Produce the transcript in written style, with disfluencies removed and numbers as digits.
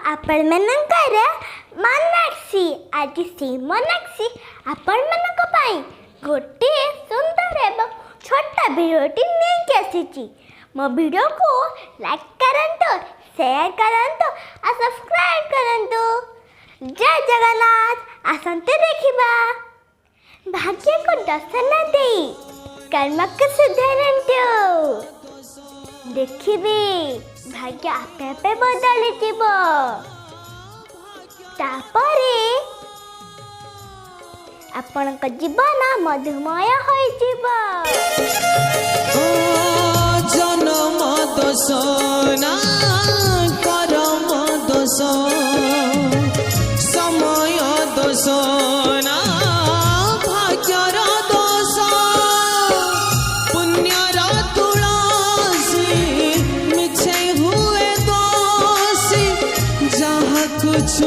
आपण मनंकर मनाक्षी आज से मनाक्षी आपण मनक पाई गोटे सुंदर एवं छोटा भिडियोटी नहीं आसी। मो भिडियो को लाइक करंतु, शेयर करंतु और सब्सक्राइब करंतु। जय जगन्नाथ। आसंते देखिबा भाग्य को दर्शन दे कर्म को सुधारंतु। देखिबे भाग्य आपे आपे बदली जीव। तापरे आपनक जीवन मधुमय होई जीव। जन्म दोष ना कर्म दोष, समय दोष ना भाग्यर दोष। पुण्यर तुलसी मिछे हुए दोषी, जहाँ कुछ